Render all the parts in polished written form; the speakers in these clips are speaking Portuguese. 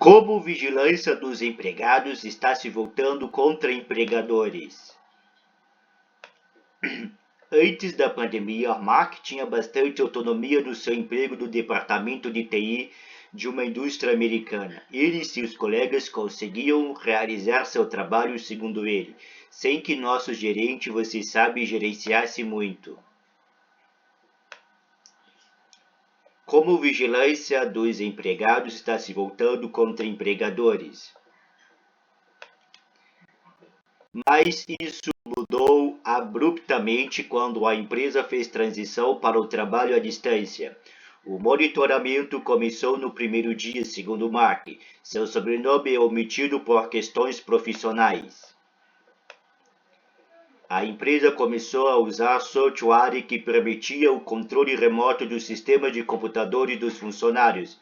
Como vigilância dos empregados está se voltando contra empregadores. Antes da pandemia, Mark tinha bastante autonomia no seu emprego no departamento de TI de uma indústria americana. Ele e seus colegas conseguiam realizar seu trabalho segundo ele, sem que nosso gerente, você sabe, gerenciasse muito. Como vigilância dos empregados está se voltando contra empregadores. Mas isso mudou abruptamente quando a empresa fez transição para o trabalho à distância. O monitoramento começou no primeiro dia, segundo Mark. Seu sobrenome é omitido por questões profissionais. A empresa começou a usar software que permitia o controle remoto do sistema de computadores dos funcionários.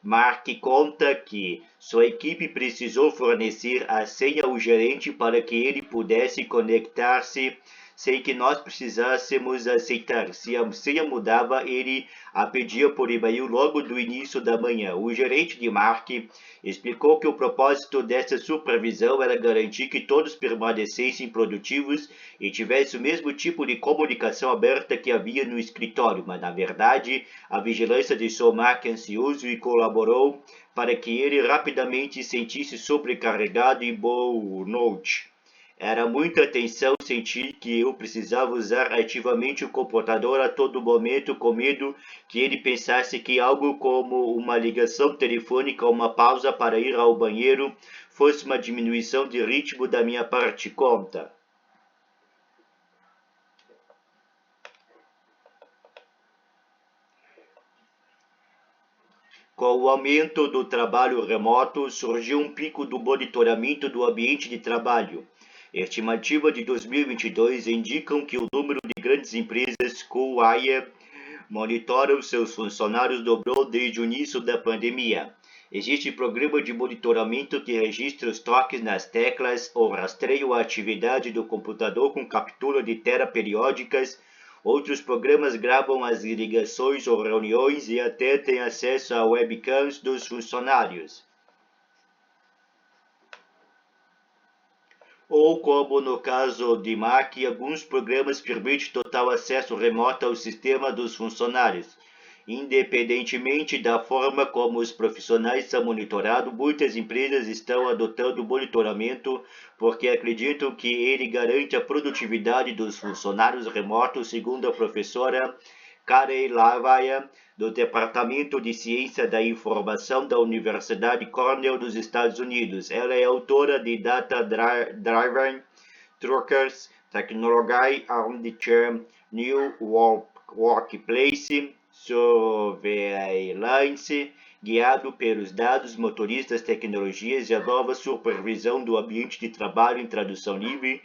Mark conta que sua equipe precisou fornecer a senha ao gerente para que ele pudesse conectar-se sem que nós precisássemos aceitar. Se a senha mudava, ele a pedia por e-mail logo do início da manhã. O gerente de Mark explicou que o propósito dessa supervisão era garantir que todos permanecessem produtivos e tivessem o mesmo tipo de comunicação aberta que havia no escritório, mas na verdade a vigilância deixou Mark ansioso e colaborou para que ele rapidamente se sentisse sobrecarregado e burnout. Era muita tensão sentir que eu precisava usar ativamente o computador a todo momento, com medo que ele pensasse que algo como uma ligação telefônica ou uma pausa para ir ao banheiro fosse uma diminuição de ritmo da minha parte. Conta. Com o aumento do trabalho remoto, surgiu um pico do monitoramento do ambiente de trabalho. Estimativas de 2022 indicam que o número de grandes empresas que monitoram seus funcionários dobrou desde o início da pandemia. Existe programa de monitoramento que registra os toques nas teclas ou rastreia a atividade do computador com captura de tela periódicas. Outros programas gravam as ligações ou reuniões e até têm acesso a webcams dos funcionários. Ou, como no caso de Mac, alguns programas permitem total acesso remoto ao sistema dos funcionários. Independentemente da forma como os profissionais são monitorados, muitas empresas estão adotando o monitoramento porque acreditam que ele garante a produtividade dos funcionários remotos, segundo a professora Karen Lavaya, do Departamento de Ciência da Informação da Universidade Cornell dos Estados Unidos. Ela é autora de Data Driven Truckers, Technology and the New Workplace, Surveillance, guiado pelos dados, motoristas, tecnologias e a nova supervisão do ambiente de trabalho em tradução livre.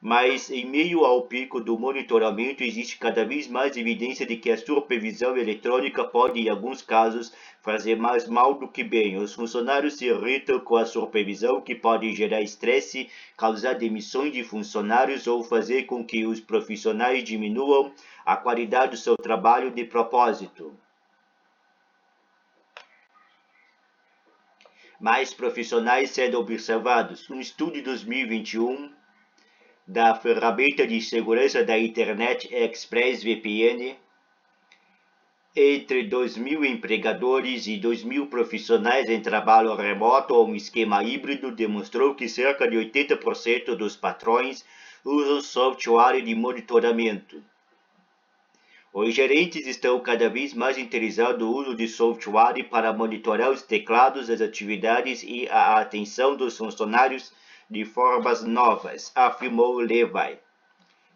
Mas, em meio ao pico do monitoramento, existe cada vez mais evidência de que a supervisão eletrônica pode, em alguns casos, fazer mais mal do que bem. Os funcionários se irritam com a supervisão, que pode gerar estresse, causar demissões de funcionários ou fazer com que os profissionais diminuam a qualidade do seu trabalho de propósito. Mais profissionais sendo observados. Um estudo de 2021 da ferramenta de segurança da internet ExpressVPN, entre 2.000 empregadores e 2.000 profissionais em trabalho remoto ou um esquema híbrido, demonstrou que cerca de 80% dos patrões usam software de monitoramento. Os gerentes estão cada vez mais interessados no uso de software para monitorar os teclados, as atividades e a atenção dos funcionários de formas novas, afirmou Levi.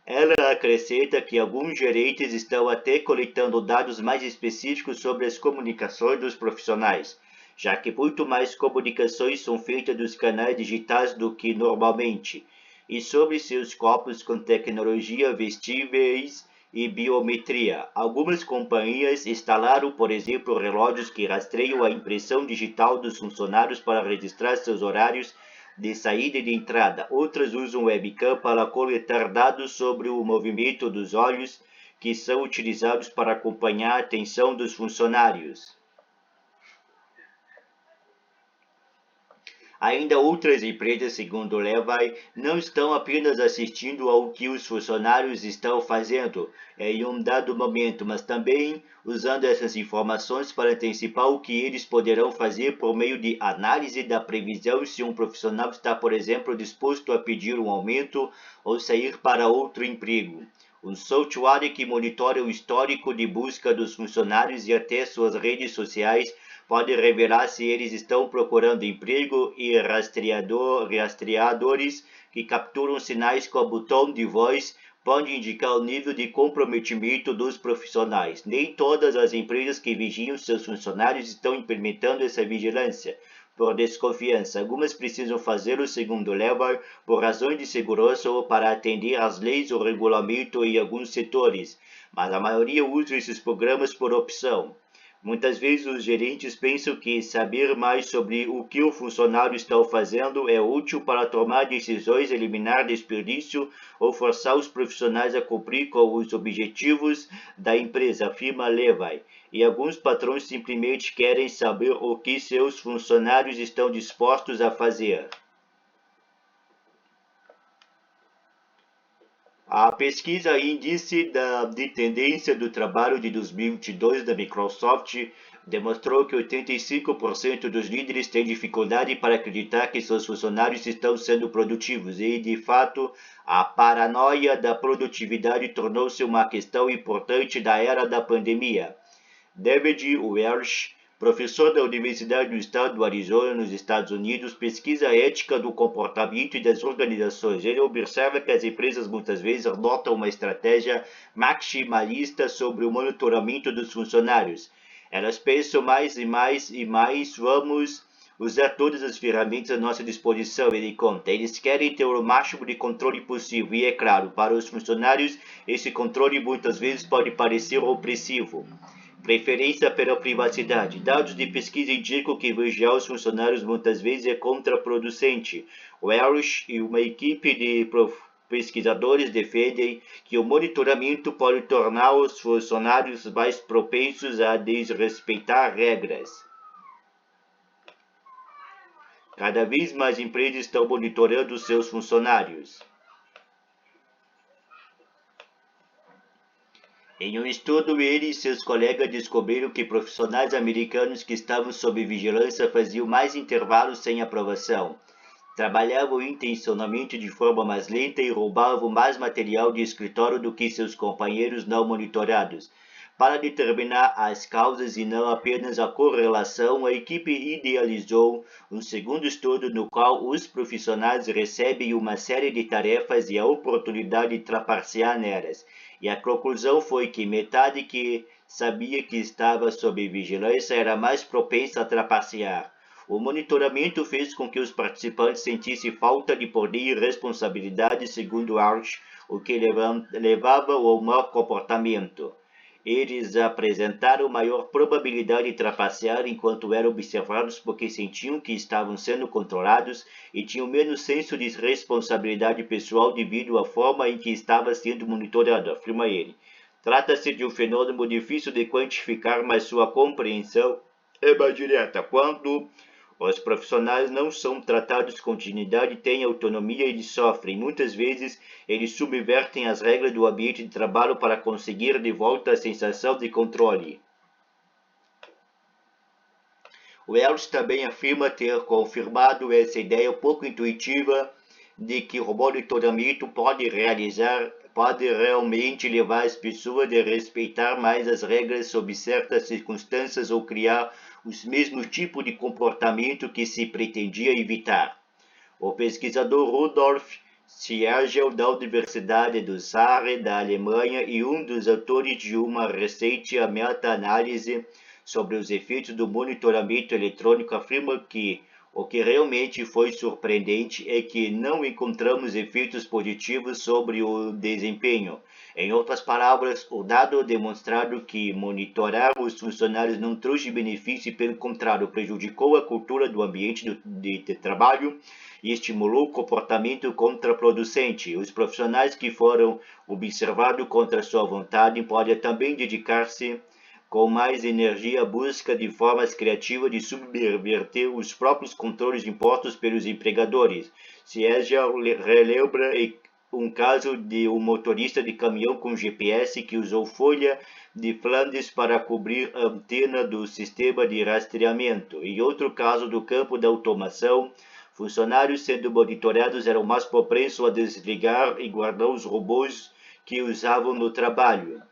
Ela acrescenta que alguns gerentes estão até coletando dados mais específicos sobre as comunicações dos profissionais, já que muito mais comunicações são feitas dos canais digitais do que normalmente, e sobre seus copos com tecnologia vestíveis e biometria. Algumas companhias instalaram, por exemplo, relógios que rastreiam a impressão digital dos funcionários para registrar seus horários de saída e de entrada. Outras usam webcam para coletar dados sobre o movimento dos olhos, que são utilizados para acompanhar a atenção dos funcionários. Ainda outras empresas, segundo Levi, não estão apenas assistindo ao que os funcionários estão fazendo em um dado momento, mas também usando essas informações para antecipar o que eles poderão fazer por meio de análise da previsão se um profissional está, por exemplo, disposto a pedir um aumento ou sair para outro emprego. Um software que monitora o histórico de busca dos funcionários e até suas redes sociais pode revelar se eles estão procurando emprego e rastreadores que capturam sinais com o botão de voz podem indicar o nível de comprometimento dos profissionais. Nem todas as empresas que vigiam seus funcionários estão implementando essa vigilância por desconfiança. Algumas precisam fazê-lo, segundo Levi, por razões de segurança ou para atender às leis ou regulamento em alguns setores, mas a maioria usa esses programas por opção. Muitas vezes os gerentes pensam que saber mais sobre o que o funcionário está fazendo é útil para tomar decisões, eliminar desperdício ou forçar os profissionais a cumprir com os objetivos da empresa, afirma Levi. E alguns patrões simplesmente querem saber o que seus funcionários estão dispostos a fazer. A pesquisa Índice de Tendência do Trabalho de 2022 da Microsoft demonstrou que 85% dos líderes têm dificuldade para acreditar que seus funcionários estão sendo produtivos e, de fato, a paranoia da produtividade tornou-se uma questão importante da era da pandemia. David Welch, professor da Universidade do Estado do Arizona, nos Estados Unidos, pesquisa a ética do comportamento e das organizações. Ele observa que as empresas muitas vezes adotam uma estratégia maximalista sobre o monitoramento dos funcionários. Elas pensam mais e mais e mais, vamos usar todas as ferramentas à nossa disposição, ele conta. Eles querem ter o máximo de controle possível e, é claro, para os funcionários, esse controle muitas vezes pode parecer opressivo. Preferência pela privacidade. Dados de pesquisa indicam que vigiar os funcionários muitas vezes é contraproducente. Welsh e uma equipe de pesquisadores defendem que o monitoramento pode tornar os funcionários mais propensos a desrespeitar regras. Cada vez mais empresas estão monitorando seus funcionários. Em um estudo, ele e seus colegas descobriram que profissionais americanos que estavam sob vigilância faziam mais intervalos sem aprovação, trabalhavam intencionalmente de forma mais lenta e roubavam mais material de escritório do que seus companheiros não monitorados. Para determinar as causas e não apenas a correlação, a equipe idealizou um segundo estudo no qual os profissionais recebem uma série de tarefas e a oportunidade de trapacear nelas. E a conclusão foi que metade que sabia que estava sob vigilância era mais propensa a trapacear. O monitoramento fez com que os participantes sentissem falta de poder e responsabilidade, segundo Arch, o que levava ao mau comportamento. Eles apresentaram maior probabilidade de trapacear enquanto eram observados porque sentiam que estavam sendo controlados e tinham menos senso de responsabilidade pessoal devido à forma em que estava sendo monitorado, afirma ele. Trata-se de um fenômeno difícil de quantificar, mas sua compreensão é mais direta. Quando os profissionais não são tratados com dignidade, têm autonomia e sofrem. Muitas vezes, eles subvertem as regras do ambiente de trabalho para conseguir de volta a sensação de controle. Wells também afirma ter confirmado essa ideia pouco intuitiva de que o monitoramento pode realmente levar as pessoas a respeitar mais as regras sob certas circunstâncias ou criar os mesmos tipos de comportamento que se pretendia evitar. O pesquisador Rudolf Siegel, da Universidade do Saar, da Alemanha, e um dos autores de uma recente meta-análise sobre os efeitos do monitoramento eletrônico, afirma que o que realmente foi surpreendente é que não encontramos efeitos positivos sobre o desempenho. Em outras palavras, o dado demonstrado que monitorar os funcionários não trouxe benefício e, pelo contrário, prejudicou a cultura do ambiente de trabalho e estimulou o comportamento contraproducente. Os profissionais que foram observados contra sua vontade podem também dedicar-se com mais energia, busca de formas criativas de subverter os próprios controles impostos pelos empregadores. Siegel relembra um caso de um motorista de caminhão com GPS que usou folha de Flandres para cobrir a antena do sistema de rastreamento. E outro caso do campo da automação, funcionários sendo monitorados eram mais propensos a desligar e guardar os robôs que usavam no trabalho.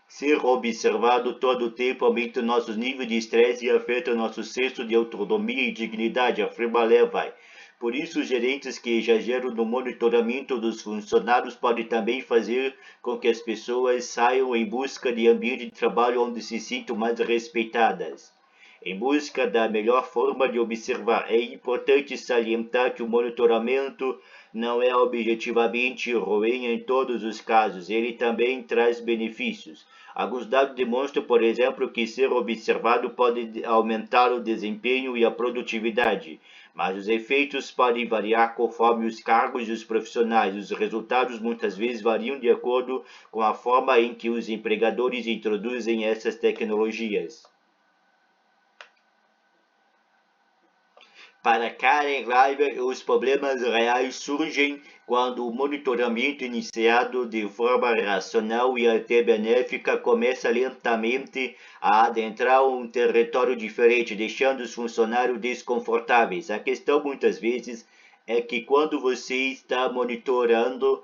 Ser observado todo o tempo aumenta nossos níveis de estresse e afeta nosso senso de autonomia e dignidade, afirma Levi. Por isso, os gerentes que exageram no monitoramento dos funcionários podem também fazer com que as pessoas saiam em busca de ambiente de trabalho onde se sintam mais respeitadas. Em busca da melhor forma de observar, é importante salientar que o monitoramento não é objetivamente ruim em todos os casos, ele também traz benefícios. Alguns dados demonstram, por exemplo, que ser observado pode aumentar o desempenho e a produtividade, mas os efeitos podem variar conforme os cargos e os profissionais. Os resultados muitas vezes variam de acordo com a forma em que os empregadores introduzem essas tecnologias. Para Karen Leiber, os problemas reais surgem quando o monitoramento iniciado de forma racional e até benéfica começa lentamente a adentrar um território diferente, deixando os funcionários desconfortáveis. A questão muitas vezes é que quando você está monitorando,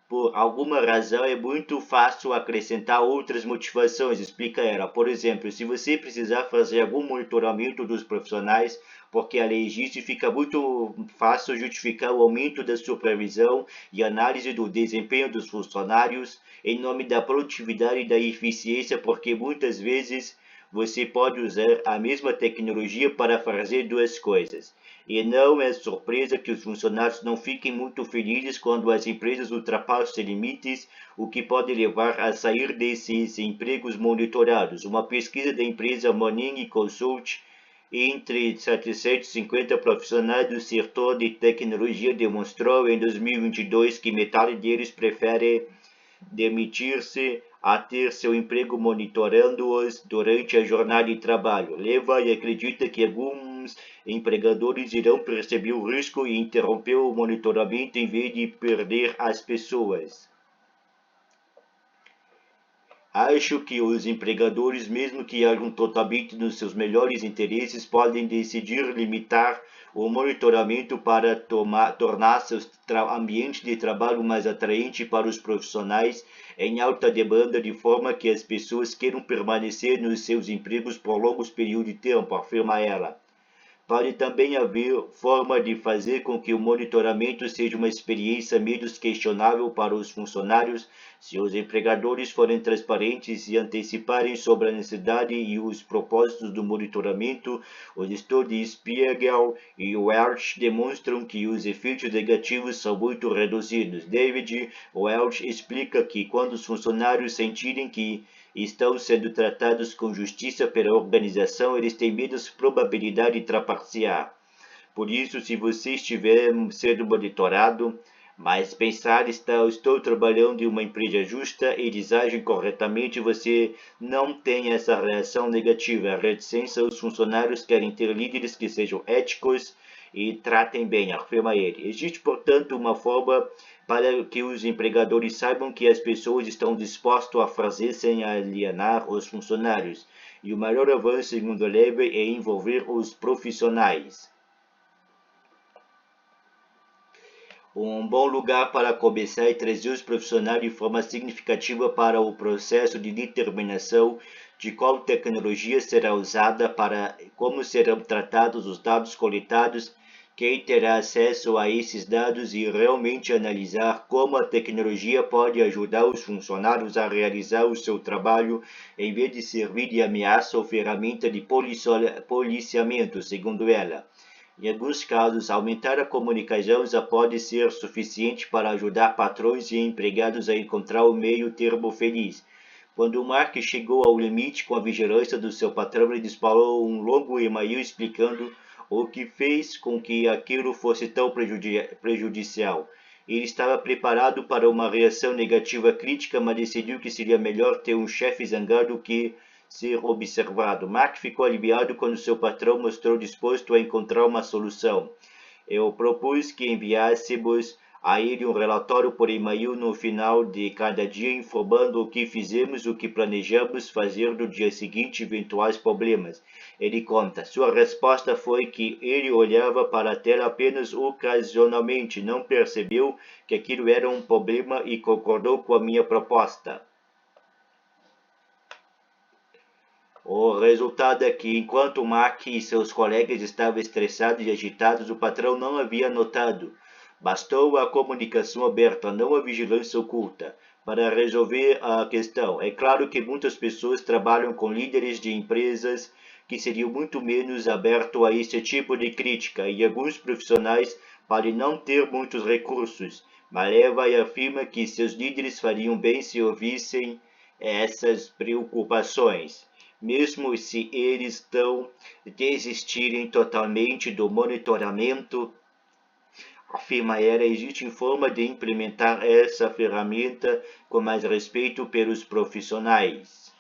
por alguma razão é muito fácil acrescentar outras motivações, explica ela. Por exemplo, se você precisar fazer algum monitoramento dos profissionais, porque a lei existe, fica muito fácil justificar o aumento da supervisão e análise do desempenho dos funcionários em nome da produtividade e da eficiência, porque muitas vezes você pode usar a mesma tecnologia para fazer duas coisas. E não é surpresa que os funcionários não fiquem muito felizes quando as empresas ultrapassam limites, o que pode levar a sair desses empregos monitorados. Uma pesquisa da empresa Morning Consult entre 750 profissionais do setor de tecnologia demonstrou em 2022 que metade deles prefere demitir-se a ter seu emprego monitorando-os durante a jornada de trabalho. Leva e acredita que alguns empregadores irão perceber o risco e interromper o monitoramento em vez de perder as pessoas. Acho que os empregadores, mesmo que hajam totalmente nos seus melhores interesses, podem decidir limitar o monitoramento para tornar seus ambientes de trabalho mais atraentes para os profissionais em alta demanda, de forma que as pessoas queiram permanecer nos seus empregos por longos períodos de tempo, afirma ela. Pode também haver forma de fazer com que o monitoramento seja uma experiência menos questionável para os funcionários se os empregadores forem transparentes e anteciparem sobre a necessidade e os propósitos do monitoramento. Os estudos Spiegel e Welch demonstram que os efeitos negativos são muito reduzidos. David Welch explica que quando os funcionários sentirem que estão sendo tratados com justiça pela organização, eles têm menos probabilidade de trapacear. Por isso, se você estiver sendo monitorado, mas pensar, estou trabalhando em uma empresa justa, eles agem corretamente, você não tem essa reação negativa. A reticência, os funcionários querem ter líderes que sejam éticos e tratem bem, afirma ele. Existe, portanto, uma forma para que os empregadores saibam que as pessoas estão dispostas a fazer sem alienar os funcionários. E o maior avanço, segundo Leber, é envolver os profissionais. Um bom lugar para começar é trazer os profissionais de forma significativa para o processo de determinação de qual tecnologia será usada, para como serão tratados os dados coletados, quem terá acesso a esses dados e realmente analisar como a tecnologia pode ajudar os funcionários a realizar o seu trabalho em vez de servir de ameaça ou ferramenta de policiamento, segundo ela. Em alguns casos, aumentar a comunicação já pode ser suficiente para ajudar patrões e empregados a encontrar o meio termo feliz. Quando Mark chegou ao limite com a vigilância do seu patrão, ele disparou um longo e-mail explicando o que fez com que aquilo fosse tão prejudicial. Ele estava preparado para uma reação negativa crítica, mas decidiu que seria melhor ter um chefe zangado que ser observado. Mark ficou aliviado quando seu patrão mostrou disposto a encontrar uma solução. Eu propus que enviássemos a ele um relatório por e-mail no final de cada dia, informando o que fizemos, o que planejamos fazer no dia seguinte, eventuais problemas. Ele conta. Sua resposta foi que ele olhava para a tela apenas ocasionalmente, não percebeu que aquilo era um problema e concordou com a minha proposta. O resultado é que, enquanto Mark e seus colegas estavam estressados e agitados, o patrão não havia notado. Bastou a comunicação aberta, não a vigilância oculta, para resolver a questão. É claro que muitas pessoas trabalham com líderes de empresas que seriam muito menos abertos a esse tipo de crítica, e alguns profissionais podem não ter muitos recursos. Maleva afirma que seus líderes fariam bem se ouvissem essas preocupações, mesmo se eles desistirem totalmente do monitoramento. Afirma ela, existe forma de implementar essa ferramenta com mais respeito pelos profissionais.